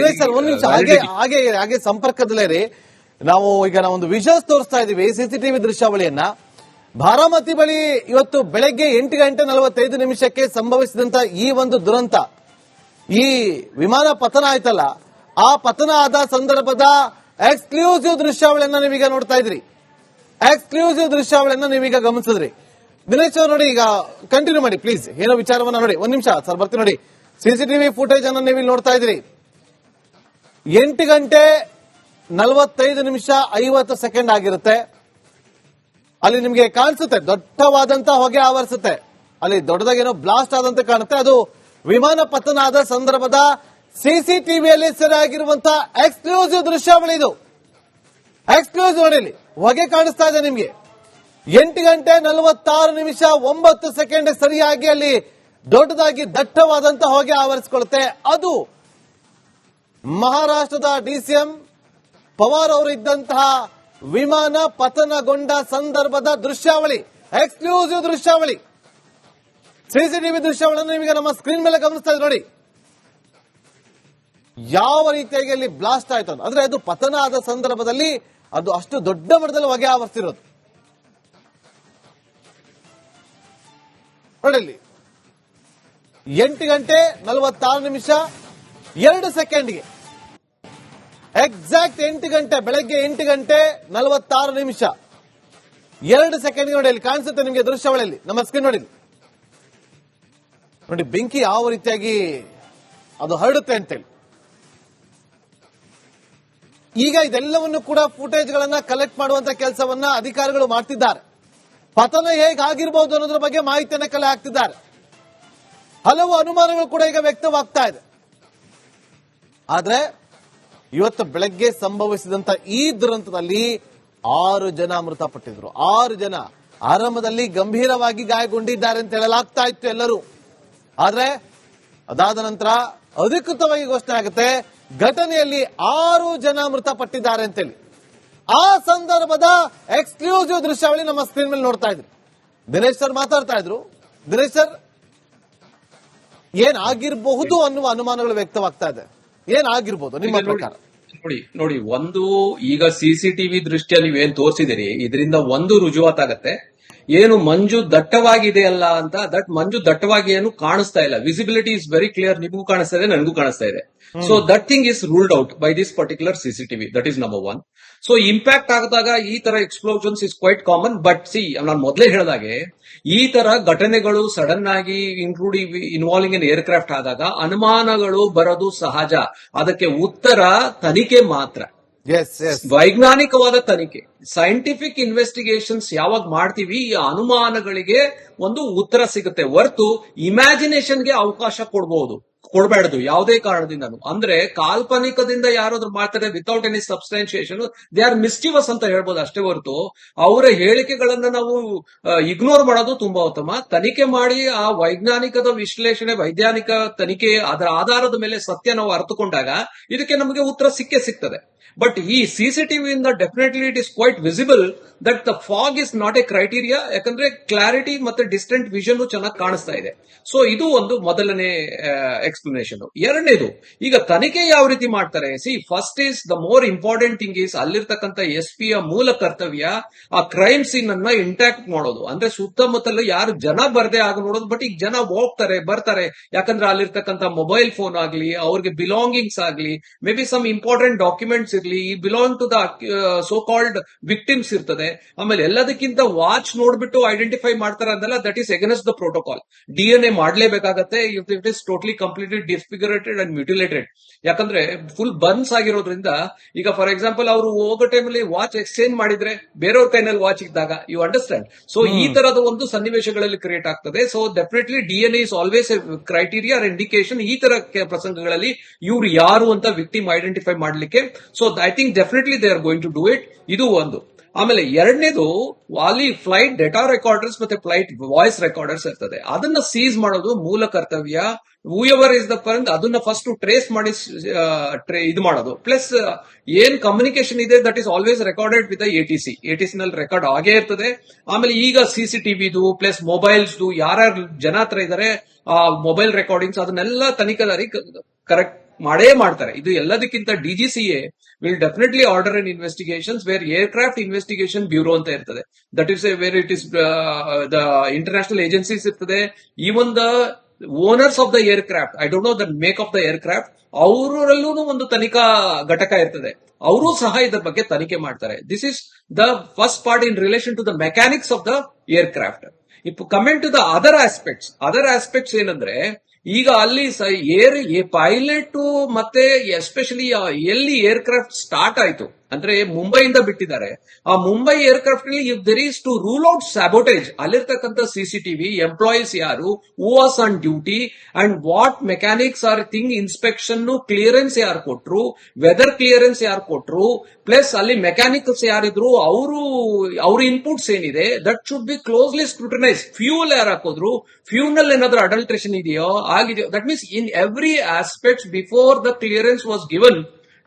Dinesh sir ಒಂದ್ ನಿಮಿಷ ಹಾಗೆ ಸಂಪರ್ಕದಲ್ಲೇ ರೀ. ನಾವು ಒಂದು ವಿಜುವಲ್ಸ್ ತೋರಿಸ್ತಾ ಇದೀವಿ, ಸಿಸಿಟಿವಿ ದೃಶ್ಯಾವಳಿಯನ್ನ. ಬಾರಾಮತಿ ಬಳಿ ಇವತ್ತು ಬೆಳಗ್ಗೆ 8:45 ಸಂಭವಿಸಿದಂತ ಈ ಒಂದು ದುರಂತ, ಈ ವಿಮಾನ ಪತನ ಆಯ್ತಲ್ಲ, ಆ ಪತನ ಆದ ಸಂದರ್ಭದ ಎಕ್ಸ್ಕ್ಲೂಸಿವ್ ದೃಶ್ಯಾವಳಿಯನ್ನ ನೀವೀಗ ನೋಡ್ತಾ ಇದ್ರಿ. ಎಕ್ಸ್ಕ್ಲೂಸಿವ್ ದೃಶ್ಯಾವಳಿಯನ್ನ ನೀವೀಗ ಗಮನಿಸಿದ್ರಿ. ದಿನೇಶ್ ಅವರು ನೋಡಿ, ಈಗ ಕಂಟಿನ್ಯೂ ಮಾಡಿ ಪ್ಲೀಸ್. ಏನೋ ವಿಚಾರವನ್ನ ನೋಡಿ. ಒಂದ್ ನಿಮಿಷ ಸರ್ ಬರ್ತೀನಿ ನೋಡಿ. ಸಿಸಿಟಿವಿ ಫುಟೇಜ್ ಅನ್ನ ನೀವು ನೋಡ್ತಾ ಇದ್ರಿ. 8:45 ಆಗಿರುತ್ತೆ. ಅಲ್ಲಿ ನಿಮ್ಗೆ ಕಾಣಿಸುತ್ತೆ ದೊಡ್ಡವಾದಂತ ಹೊಗೆ ಆವರಿಸುತ್ತೆ. ಅಲ್ಲಿ ದೊಡ್ಡದಾಗೇನೋ ಬ್ಲಾಸ್ಟ್ ಆದಂತೆ ಕಾಣುತ್ತೆ. ಅದು ವಿಮಾನ ಪತನ ಆದ ಸಂದರ್ಭದ ಸಿಸಿಟಿವಿಯಲ್ಲಿ ಸೆರೆ ಆಗಿರುವಂತಹ ಎಕ್ಸ್ಕ್ಲೂಸಿವ್ ದೃಶ್ಯಾವಳಿ ಇದು. ಎಕ್ಸ್ಕ್ಲೂಸಿವ್ ನೋಡಿ, ಇಲ್ಲಿ ಹೊಗೆ ಕಾಣಿಸ್ತಾ ಇದೆ ನಿಮ್ಗೆ. 8:46 ಸರಿಯಾಗಿ ಅಲ್ಲಿ ದೊಡ್ಡದಾಗಿ ದಟ್ಟವಾದಂತಹ ಹೊಗೆ ಆವರಿಸಿಕೊಳ್ಳುತ್ತೆ. ಅದು ಮಹಾರಾಷ್ಟ್ರದ ಡಿಸಿಎಂ ಪವಾರ್ ಅವರು ಇದ್ದಂತಹ ವಿಮಾನ ಪತನಗೊಂಡ ಸಂದರ್ಭದ ದೃಶ್ಯಾವಳಿ, ಎಕ್ಸ್ಕ್ಲೂಸಿವ್ ದೃಶ್ಯಾವಳಿ, ಸಿಸಿಟಿವಿ ದೃಶ್ಯಾವಳಿಯನ್ನು ನಿಮಗೆ ನಮ್ಮ ಸ್ಕ್ರೀನ್ ಮೇಲೆ ಗಮನಿಸ್ತಾ ಇದ್ದೀವಿ ನೋಡಿ. ಯಾವ ರೀತಿಯಾಗಿ ಅಲ್ಲಿ ಬ್ಲಾಸ್ಟ್ ಆಯ್ತು ಅಂದ್ರೆ ಅದು ಪತನ ಆದ ಸಂದರ್ಭದಲ್ಲಿ ಅದು ಅಷ್ಟು ದೊಡ್ಡ ಮಟ್ಟದಲ್ಲಿ ಹೊಗೆ ಆವರಿಸಿರೋದು ನೋಡಿ. ಇಲ್ಲಿ 8:46 ಎಕ್ಸಾಕ್ಟ್ 8 ಗಂಟೆ, ಬೆಳಗ್ಗೆ 8:46 2 ನೋಡಿ. ಅಲ್ಲಿ ಕಾಣಿಸುತ್ತೆ ನಿಮಗೆ ದೃಶ್ಯಾವಳಿಯಲ್ಲಿ, ನಮ್ಮ ಸ್ಕ್ರೀನ್ ನೋಡಿ. ನೋಡಿ ಬೆಂಕಿ ಯಾವ ರೀತಿಯಾಗಿ ಅದು ಹರಡುತ್ತೆ ಅಂತೇಳಿ. ಈಗ ಇದೆಲ್ಲವನ್ನು ಕೂಡ ಫುಟೇಜ್ ಗಳನ್ನ ಕಲೆಕ್ಟ್ ಮಾಡುವಂತ ಕೆಲಸವನ್ನ ಅಧಿಕಾರಿಗಳು ಮಾಡ್ತಿದ್ದಾರೆ. ಪತನ ಹೇಗಾಗಿರ್ಬಹುದು ಅನ್ನೋದ್ರ ಬಗ್ಗೆ ಮಾಹಿತಿಯನ್ನ ಕಲೆ ಹಾಕ್ತಿದ್ದಾರೆ. ಹಲವು ಅನುಮಾನಗಳು ಕೂಡ ಈಗ ವ್ಯಕ್ತವಾಗ್ತಾ ಇದೆ. ಆದ್ರೆ ಇವತ್ತು ಬೆಳಗ್ಗೆ ಸಂಭವಿಸಿದಂತ ಈ ದುರಂತದಲ್ಲಿ 6 ಜನ ಮೃತಪಟ್ಟಿದ್ರು. 6 ಜನ ಆರಂಭದಲ್ಲಿ ಗಂಭೀರವಾಗಿ ಗಾಯಗೊಂಡಿದ್ದಾರೆ ಅಂತ ಹೇಳಲಾಗ್ತಾ ಇತ್ತು ಎಲ್ಲರೂ. ಆದ್ರೆ ಅದಾದ ನಂತರ ಅಧಿಕೃತವಾಗಿ ಘೋಷಣೆ ಆಗುತ್ತೆ, ಘಟನೆಯಲ್ಲಿ 6 ಜನ ಮೃತಪಟ್ಟಿದ್ದಾರೆ ಅಂತೇಳಿ. ಆ ಸಂದರ್ಭದ ಎಕ್ಸ್ಕ್ಲೂಸಿವ್ ದೃಶ್ಯಾವಳಿ ನಮ್ಮ ಸ್ಕ್ರೀನ್ ಮೇಲೆ ನೋಡ್ತಾ ಇದ್ರಿ. ದಿನೇಶ್ ಸರ್ ಮಾತಾಡ್ತಾ ಇದ್ರು. ದಿನೇಶ್ ಸರ್, ಏನಾಗಿರಬಹುದು ಅನ್ನುವ ಅನುಮಾನಗಳು ವ್ಯಕ್ತವಾಗ್ತಾ ಇದೆ. ಏನಾಗಿರ್ಬೋದು ನಿಮ್ಮ ಪ್ರಕಾರ? ನೋಡಿ, ಒಂದು ಈಗ ಸಿಸಿಟಿವಿ ದೃಷ್ಟಿಯಲ್ಲಿ ನೀವೇನ್ ತೋರಿಸಿದಿರಿ, ಇದರಿಂದ ಒಂದು ರುಜುವಾತಾಗತ್ತೆ, ಏನು ಮಂಜು ದಟ್ಟವಾಗಿದೆ ಅಲ್ಲ ಅಂತ. ಮಂಜು ದಟ್ಟವಾಗಿ ಏನು ಕಾಣಿಸ್ತಾ ಇಲ್ಲ. Visibility is very clear. ನಿಮಗೂ ಕಾಣಿಸ್ತಾ ಇದೆ, ನನಗೂ ಕಾಣಿಸ್ತಾ ಇದೆ. So that thing is ruled out by this particular CCTV. That is number 1. So impact ಆದಾಗ ಈ ತರ explosions is quite common. But ನಾನು ಮೊದಲೇ ಹೇಳಿದಾಗೆ ಈ ತರ ಘಟನೆಗಳು ಸಡನ್ ಆಗಿ ಇನ್ವಾಲ್ವಿಂಗ್ ಇನ್ ಏರ್ಕ್ರಾಫ್ಟ್ ಆದಾಗ ಅನುಮಾನಗಳು ಬರೋದು ಸಹಜ. ಅದಕ್ಕೆ ಉತ್ತರ ತನಿಖೆ ಮಾತ್ರ. ವೈಜ್ಞಾನಿಕವಾದ ತನಿಖೆ, ಸೈಂಟಿಫಿಕ್ ಇನ್ವೆಸ್ಟಿಗೇಷನ್ಸ್ ಯಾವಾಗ ಮಾಡ್ತೀವಿ, ಈ ಅನುಮಾನಗಳಿಗೆ ಒಂದು ಉತ್ತರ ಸಿಗುತ್ತೆ ಹೊರತು ಇಮ್ಯಾಜಿನೇಷನ್ಗೆ ಅವಕಾಶ ಕೊಡಬಾರ್ದು ಯಾವುದೇ ಕಾರಣದಿಂದನು. ಅಂದ್ರೆ ಕಾಲ್ಪನಿಕದಿಂದ ಯಾರಾದ್ರೂ ಮಾಡ್ತಾರೆ without any substantiation, they are mischievous ಅಂತ ಹೇಳ್ಬೋದು ಅಷ್ಟೇ ಹೊರತು ಅವರ ಹೇಳಿಕೆಗಳನ್ನ ನಾವು ಇಗ್ನೋರ್ ಮಾಡೋದು ತುಂಬಾ ಉತ್ತಮ. ತನಿಖೆ ಮಾಡಿ ಆ ವೈಜ್ಞಾನಿಕದ ವಿಶ್ಲೇಷಣೆ, ವೈಜ್ಞಾನಿಕ ತನಿಖೆ, ಅದರ ಆಧಾರದ ಮೇಲೆ ಸತ್ಯ ನಾವು ಅರ್ಥಕೊಂಡಾಗ ಇದಕ್ಕೆ ನಮಗೆ ಉತ್ತರ ಸಿಗ್ತದೆ. ಬಟ್ ಈ ಸಿಸಿಟಿವಿಯಿಂದ definitely it is quite visible that the fog is not a criteria. ಯಾಕಂದ್ರೆ ಕ್ಲಾರಿಟಿ ಮತ್ತೆ ಡಿಸ್ಟೆಂಟ್ ವಿಷನ್ ಚೆನ್ನಾಗಿ ಕಾಣಿಸ್ತಾ ಇದೆ. ಸೊ ಇದು ಒಂದು ಮೊದಲನೇ ಎಕ್ಸ್ಪ್ಲನೇಷನ್. ಎರಡನೇದು, ಈಗ ತನಿಖೆ ಯಾವ ರೀತಿ ಮಾಡ್ತಾರೆ. First is the more important thing is ಅಲ್ಲಿರ್ತಕ್ಕಂಥ SP ಯ ಮೂಲ ಕರ್ತವ್ಯ ಆ ಕ್ರೈಮ್ ಸೀನ್ ಅನ್ನ ಇಂಟ್ಯಾಕ್ಟ್ ಮಾಡೋದು. ಅಂದ್ರೆ ಸುತ್ತಮುತ್ತಲು ಯಾರು ಜನ ಬರ್ದೇ ಆಗ ನೋಡೋದು. ಬಟ್ ಈಗ ಜನ ಹೋಗ್ತಾರೆ ಬರ್ತಾರೆ, ಯಾಕಂದ್ರೆ ಅಲ್ಲಿರ್ತಕ್ಕಂಥ ಮೊಬೈಲ್ ಫೋನ್ ಆಗ್ಲಿ, ಅವ್ರಿಗೆ ಬಿಲಾಂಗಿಂಗ್ಸ್ ಆಗ್ಲಿ, may be some important documents ಇರ್ಲಿ, ಈ belong to the so called victims ಇರ್ತದೆ. ಆಮೇಲೆ ಎಲ್ಲದಕ್ಕಿಂತ ವಾಚ್ ನೋಡ್ಬಿಟ್ಟು ಐಡೆಂಟಿಫೈ ಮಾಡ್ತಾರೆ ಅಂದಲ್ಲ, that is against the protocol. DNA ಮಾಡ್ಲೇಬೇಕಾಗತ್ತೆ if it is totally completely disfigurated and mutilated. ಯಾಕಂದ್ರೆ ಫುಲ್ ಬರ್ನ್ಸ್ ಆಗಿರೋದ್ರಿಂದ. ಈಗ ಫಾರ್ ಎಕ್ಸಾಂಪಲ್ ಅವರು ಹೋಗೋ ಟೈಮಲ್ಲಿ ವಾಚ್ ಎಕ್ಸ್ಚೇಂಜ್ ಮಾಡಿದ್ರೆ ಬೇರೆಯವ್ರ ಕೈನಲ್ಲಿ ವಾಚ್ ಇದ್ದಾಗ, ಯು ಅಂಡರ್ಸ್ಟ್ಯಾಂಡ್. ಸೊ ಈ ತರದ ಒಂದು ಸನ್ನಿವೇಶಗಳಲ್ಲಿ ಕ್ರಿಯೇಟ್ ಆಗ್ತದೆ. So definitely DNA is always a criteria or indication ಈ ತರ ಪ್ರಸಂಗಗಳಲ್ಲಿ ಇವ್ರು ಯಾರು ಅಂತ ವಿಕ್ಟಿಮ್ ಐಡೆಂಟಿಫೈ ಮಾಡ್ಲಿಕ್ಕೆ. So I think definitely they are going to do it. ಇದು ಒಂದು. ಆಮೇಲೆ ಎರಡನೇದು, ಅಲ್ಲಿ ಫ್ಲೈಟ್ ಡೇಟಾ ರೆಕಾರ್ಡರ್ಸ್ ಮತ್ತೆ ಫ್ಲೈಟ್ ವಾಯ್ಸ್ ರೆಕಾರ್ಡರ್ಸ್ ಇರ್ತದೆ, ಅದನ್ನ ಸೀಸ್ ಮಾಡೋದು ಮೂಲ ಕರ್ತವ್ಯ. ಹೂಎವರ್ ಇಸ್ ದ ಪರ್ಸನ್ ಅದನ್ನ ಫಸ್ಟ್ ಟ್ರೇಸ್ ಮಾಡಿ ಇದು ಮಾಡೋದು. ಪ್ಲಸ್ ಏನ್ ಕಮ್ಯುನಿಕೇಶನ್ ಇದೆ that is always recorded with ATC ನಲ್ಲಿ ರೆಕಾರ್ಡ್ ಆಗೇ ಇರ್ತದೆ. ಆಮೇಲೆ ಈಗ CCTVದು ಪ್ಲಸ್ ಮೊಬೈಲ್ಸ್ದು ಯಾರ್ಯಾರು ಜನ ಹತ್ರ ಇದಾರೆ ಆ ಮೊಬೈಲ್ ರೆಕಾರ್ಡಿಂಗ್ಸ್ ಅದನ್ನೆಲ್ಲ ತನಿಖಾದಾರಿ ಕರೆಕ್ಟ್ ಮಾಡೇ ಮಾಡ್ತಾರೆ. ಇದು ಎಲ್ಲದಕ್ಕಿಂತ DGCA will definitely order and investigations where aircraft investigation bureau ಅಂತ ಇರ್ತದೆ. That is where it is the international agencies ಇರ್ತದೆ. Even the owners of the aircraft, I don't know the make of the aircraft, ಅವರಲ್ಲೂ ಒಂದು ತನಿಖಾ ಘಟಕ ಇರ್ತದೆ. ಅವರು ಸಹ ಇದರ ಬಗ್ಗೆ ತನಿಖೆ ಮಾಡ್ತಾರೆ. This is the first part in relation to the mechanics of the aircraft. If coming to the other aspects ಏನಂದ್ರೆ, ಈಗ ಅಲ್ಲಿ ಪೈಲಟ್ ಮತ್ತೆ ಎಸ್ಪೆಷಲಿ ಎಲ್ಲಿ ಏರ್ಕ್ರಾಫ್ಟ್ ಸ್ಟಾರ್ಟ್ ಆಯ್ತು ಅಂದ್ರೆ ಮುಂಬೈಯಿಂದ ಬಿಟ್ಟಿದ್ದಾರೆ. ಆ ಮುಂಬೈ ಏರ್ಕ್ರಾಫ್ಟ್ ನಲ್ಲಿ if there is to rule out sabotage, ಅಲ್ಲಿರ್ತಕ್ಕಂಥ CCTV ಎಂಪ್ಲಾಯೀಸ್ ಯಾರು, who was on duty and what mechanics are thing, inspection clearance ಯಾರು ಕೊಟ್ರು, ವೆದರ್ ಕ್ಲಿಯರೆನ್ಸ್ ಯಾರು ಕೊಟ್ರು, ಪ್ಲಸ್ ಅಲ್ಲಿ ಮೆಕ್ಯಾನಿಕಲ್ಸ್ ಯಾರಿದ್ರು, ಅವ್ರ ಇನ್ಪುಟ್ಸ್ ಏನಿದೆ, that should be closely scrutinise. Fuel ಯಾರು ಹಾಕೋದ್ರು, ಫ್ಯೂಲ್ ನಲ್ಲಿ ಏನಾದ್ರೂ ಅಡಲ್ಟ್ರೇಷನ್ ಇದೆಯೋ ಆಗಿದೆಯೋ, that means in every aspect before the clearance was given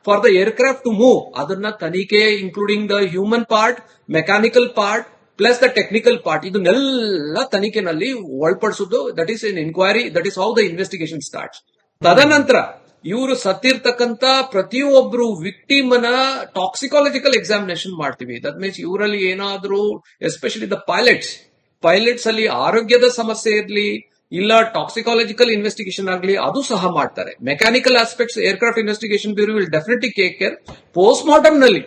for the aircraft to move, ಅದನ್ನ ತನಿಖೆ including the human part, mechanical part plus the technical part, ಇದನ್ನೆಲ್ಲ ತನಿಖೆನಲ್ಲಿ ಒಳಪಡಿಸೋದು. That is an inquiry, that is how the investigation starts. ತದನಂತರ ಇವರು ಸತ್ತಿರ್ತಕ್ಕಂಥ ಪ್ರತಿಯೊಬ್ರು victim ನ ಟಾಕ್ಸಿಕಾಲಜಿಕಲ್ ಎಕ್ಸಾಮಿನೇಷನ್ ಮಾಡ್ತೀವಿ. ದಟ್ ಮೀನ್ಸ್ ಇವರಲ್ಲಿ ಏನಾದ್ರೂ ಎಸ್ಪೆಷಲಿ ದ ಪೈಲಟ್ಸ್ ಅಲ್ಲಿ ಆರೋಗ್ಯದ ಸಮಸ್ಯೆ ಇರಲಿ, ಇಲ್ಲ ಟಾಕ್ಸಿಕಾಲಜಿಕಲ್ ಇನ್ವೆಸ್ಟಿಗೇಷನ್ ಆಗಲಿ, ಅದು ಸಹ ಮಾಡ್ತಾರೆ. Mechanical aspects aircraft investigation bureau will definitely take care. Post mortem ನಲ್ಲಿ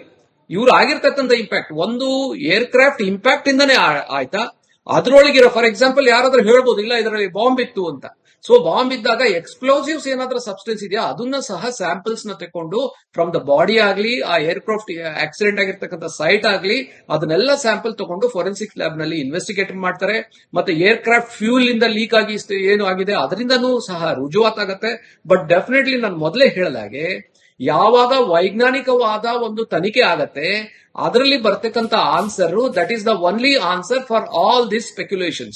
ಇವ್ರು ಆಗಿರ್ತಕ್ಕಂಥ ಇಂಪ್ಯಾಕ್ಟ್, ಒಂದು ಏರ್ಕ್ರಾಫ್ಟ್ ಇಂಪ್ಯಾಕ್ಟ್ ಇಂದಾನೆ ಆಯ್ತಾ, ಅದರೊಳಗಿರೋ ಫಾರ್ ಎಕ್ಸಾಂಪಲ್ ಯಾರಾದ್ರೂ ಹೇಳ್ಬೋದು ಇಲ್ಲ ಇದರಲ್ಲಿ ಬಾಂಬ್ ಇತ್ತು ಅಂತ. ಸೊ ಬಾಂಬ್ ಇದ್ದಾಗ ಎಕ್ಸ್ಪ್ಲೋಸಿವ್ಸ್ ಏನಾದ್ರೂ ಸಬ್ಸ್ಟೆನ್ಸ್ ಇದೆಯಾ ಅದನ್ನ ಸಹ ಸ್ಯಾಂಪಲ್ಸ್ ನ ತಕೊಂಡು ಫ್ರಮ್ ದ ಬಾಡಿ ಆಗ್ಲಿ, ಆ ಏರ್ಕ್ರಾಫ್ಟ್ ಆಕ್ಸಿಡೆಂಟ್ ಆಗಿರ್ತಕ್ಕಂಥ ಸೈಟ್ ಆಗ್ಲಿ, ಅದನ್ನೆಲ್ಲ ಸ್ಯಾಂಪಲ್ ತಗೊಂಡು ಫೋರೆನ್ಸಿಕ್ ಲ್ಯಾಬ್ ನಲ್ಲಿ ಇನ್ವೆಸ್ಟಿಗೇಟ್ ಮಾಡ್ತಾರೆ. ಮತ್ತೆ ಏರ್ಕ್ರಾಫ್ಟ್ ಫ್ಯೂಲ್ ಇಂದ ಲೀಕ್ ಆಗಿ ಏನು ಆಗಿದೆ ಅದರಿಂದನೂ ಸಹ ರುಜುವಾತಾಗತ್ತೆ. ಬಟ್ ಡೆಫಿನೆಟ್ಲಿ ನಾನು ಮೊದಲೇ ಹೇಳಿದಾಗೆ, ಯಾವಾಗ ವೈಜ್ಞಾನಿಕವಾದ ಒಂದು ತನಿಖೆ ಆಗತ್ತೆ, ಅದರಲ್ಲಿ ಬರ್ತಕ್ಕಂಥ answer, that is the only answer for all this speculation.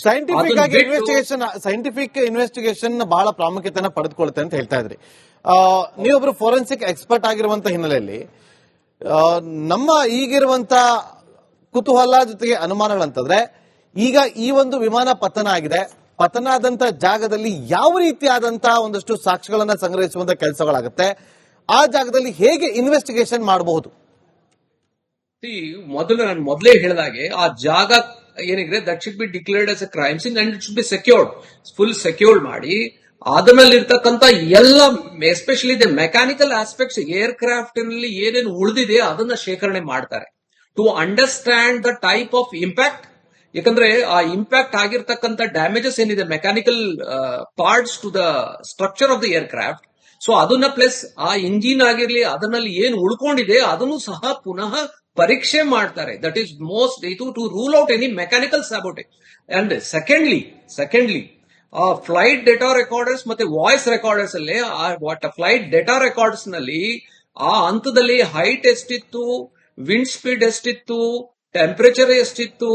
Scientific investigation ಬಹಳ ಪ್ರಾಮುಖ್ಯತೆಯನ್ನು ಪಡೆದುಕೊಳ್ಳುತ್ತೆ ಅಂತ ಹೇಳ್ತಾ ಇದ್ರಿ. ನೀವೊಬ್ರು ಫೋರೆನ್ಸಿಕ್ ಎಕ್ಸ್ಪರ್ಟ್ ಆಗಿರುವಂತ ಹಿನ್ನೆಲೆಯಲ್ಲಿ ನಮ್ಮ ಈಗಿರುವಂತ ಕುತೂಹಲ ಜೊತೆಗೆ ಅನುಮಾನಗಳಂತಂದ್ರೆ, ಈಗ ಈ ಒಂದು ವಿಮಾನ ಪತನ ಆಗಿದೆ, ಪತನ ಆದಂತ ಜಾಗದಲ್ಲಿ ಯಾವ ರೀತಿಯಾದಂತಹ ಒಂದಷ್ಟು ಸಾಕ್ಷ್ಯಗಳನ್ನ ಸಂಗ್ರಹಿಸುವಂತ ಕೆಲಸಗಳಾಗುತ್ತೆ, ಆ ಜಾಗದಲ್ಲಿ ಹೇಗೆ ಇನ್ವೆಸ್ಟಿಗೇಷನ್ ಮಾಡಬಹುದು? ನಾನು ಮೊದಲೇ ಹೇಳಿದಾಗೆ, ಆ ಜಾಗ ಏನಿದೆ that should be declared as a crime scene and it should be secured, full secured ಮಾಡಿ ಆದ್ಮೇಲೆ ಇರ್ತಕ್ಕಂಥ ಎಲ್ಲ especially the mechanical aspects aircraft ನಲ್ಲಿ ಏನೇನು ಉಳಿದಿದೆ ಅದನ್ನ ಶೇಖರಣೆ ಮಾಡ್ತಾರೆ to understand the type of impact. ಯಾಕಂದ್ರೆ ಆ ಇಂಪ್ಯಾಕ್ಟ್ ಆಗಿರ್ತಕ್ಕಂಥ ಡ್ಯಾಮೇಜಸ್ ಏನಿದೆ mechanical parts to the structure of the aircraft, so ಅದನ್ನ ಪ್ಲಸ್ ಆ ಇಂಜಿನ್ ಆಗಿರ್ಲಿ ಅದನ್ನಲ್ಲಿ ಏನು ಉಳ್ಕೊಂಡಿದೆ ಅದನ್ನು ಸಹ ಪುನಃ ಪರೀಕ್ಷೆ ಮಾಡ್ತಾರೆ. ದಟ್ ಈಸ್ ಮೋಸ್ಟ್ ಇದು to rule out any mechanical sabotage. And secondly ಆ ಫ್ಲೈಟ್ ಡೇಟಾ ರೆಕಾರ್ಡರ್ಸ್ ಮತ್ತೆ ವಾಯ್ಸ್ ರೆಕಾರ್ಡರ್ಸ್ ಅಲ್ಲಿ ಫ್ಲೈಟ್ ಡೇಟಾ ರೆಕಾರ್ಡ್ಸ್ ನಲ್ಲಿ ಆ ಹಂತದಲ್ಲಿ ಹೈಟ್ ಎಷ್ಟಿತ್ತು, ವಿಂಡ್ ಸ್ಪೀಡ್ ಎಷ್ಟಿತ್ತು, ಟೆಂಪರೇಚರ್ ಎಷ್ಟಿತ್ತು,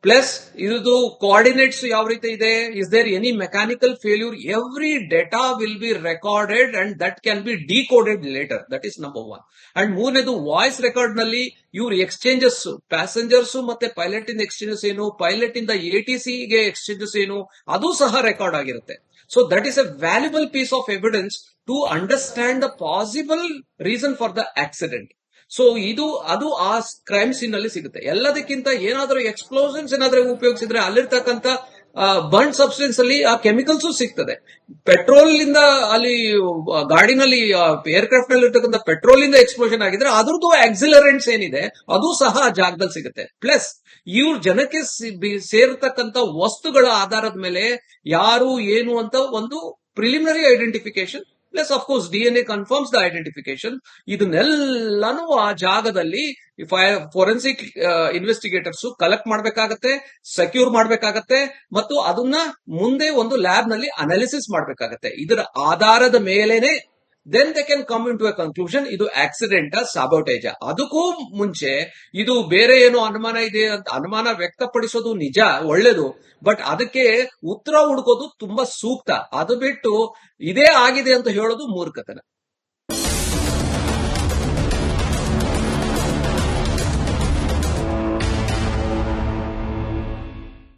ಪ್ಲಸ್ ಇದು ಕೋಆರ್ಡಿನೇಟ್ಸ್ ಯಾವ ರೀತಿ ಇದೆ, is there any mechanical failure, every data will be recorded and that can be decoded later. That is number one. And ಮೂರನೇದು ವಾಯ್ಸ್ ರೆಕಾರ್ಡ್ ನಲ್ಲಿ ಇವ್ರ ಎಕ್ಸ್ಚೇಂಜಸ್, ಪ್ಯಾಸೆಂಜರ್ಸ್ ಮತ್ತೆ ಪೈಲಟ್ ಇಂದ ಎಕ್ಸ್ಚೇಂಜಸ್ ಏನು, ಪೈಲಟ್ ಇಂದ ATC ಗೆ ಎಕ್ಸ್ಚೇಂಜಸ್ ಏನು, ಅದು ಸಹ ರೆಕಾರ್ಡ್ ಆಗಿರುತ್ತೆ. So that is a valuable piece of evidence to understand the possible reason for the accident. So ಅದು ಆ ಕ್ರೈಮ್ ಸೀನ್ ನಲ್ಲಿ ಸಿಗುತ್ತೆ. ಎಲ್ಲದಕ್ಕಿಂತ ಏನಾದ್ರೂ ಎಕ್ಸ್ಪ್ಲೋಷನ್ಸ್ ಏನಾದ್ರೂ ಉಪಯೋಗಿಸಿದ್ರೆ ಅಲ್ಲಿರ್ತಕ್ಕಂಥ ಬರ್ನ್ ಸಬ್ಸ್ಟೆನ್ಸ್ ಅಲ್ಲಿ ಆ ಕೆಮಿಕಲ್ಸ್ ಸಿಗ್ತದೆ. ಪೆಟ್ರೋಲ್ ಇಂದ ಅಲ್ಲಿ ಗಾಡಿನಲ್ಲಿ ಏರ್ಕ್ರಾಫ್ಟ್ ನಲ್ಲಿ ಇರ್ತಕ್ಕಂಥ ಪೆಟ್ರೋಲ್ ಇಂದ ಎಕ್ಸ್ಪ್ಲೋಷನ್ ಆಗಿದ್ರೆ ಅದ್ರದ್ದು ಆಕ್ಸಿಲರೆಂಟ್ಸ್ ಏನಿದೆ ಅದು ಸಹ ಆ ಜಾಗದಲ್ಲಿ ಸಿಗುತ್ತೆ. ಪ್ಲಸ್ ಇವ್ರ ಜನಕ್ಕೆ ಸೇರ್ತಕ್ಕಂಥ ವಸ್ತುಗಳ ಆಧಾರದ ಮೇಲೆ ಯಾರು ಏನು ಅಂತ ಒಂದು preliminary identification, plus of course DNA confirms the identification. ಇದನ್ನೆಲ್ಲಾನು ಆ ಜಾಗದಲ್ಲಿ ಫೋರೆನ್ಸಿಕ್ ಇನ್ವೆಸ್ಟಿಗೇಟರ್ಸ್ ಕಲೆಕ್ಟ್ ಮಾಡಬೇಕಾಗತ್ತೆ, ಸೆಕ್ಯೂರ್ ಮಾಡಬೇಕಾಗತ್ತೆ, ಮತ್ತು ಅದನ್ನ ಮುಂದೆ ಒಂದು ಲ್ಯಾಬ್ ನಲ್ಲಿ ಅನಾಲಿಸಿಸ್ ಮಾಡಬೇಕಾಗತ್ತೆ. ಇದರ ಆಧಾರದ ಮೇಲೇನೆ then they can come in to a conclusion ಇದು ಆಕ್ಸಿಡೆಂಟ್ ಸಾಬೋಟೇಜ. ಅದಕ್ಕೂ ಮುಂಚೆ ಇದು ಬೇರೆ ಏನೋ ಅನುಮಾನ ಇದೆ ಅಂತ ಅನುಮಾನ ವ್ಯಕ್ತಪಡಿಸೋದು ನಿಜ, ಒಳ್ಳೇದು, ಬಟ್ ಅದಕ್ಕೆ ಉತ್ತರ ಹುಡುಕೋದು ತುಂಬಾ ಸೂಕ್ತ. ಅದು ಬಿಟ್ಟು ಇದೇ ಆಗಿದೆ ಅಂತ ಹೇಳೋದು ಮೂರ್ಖತನ.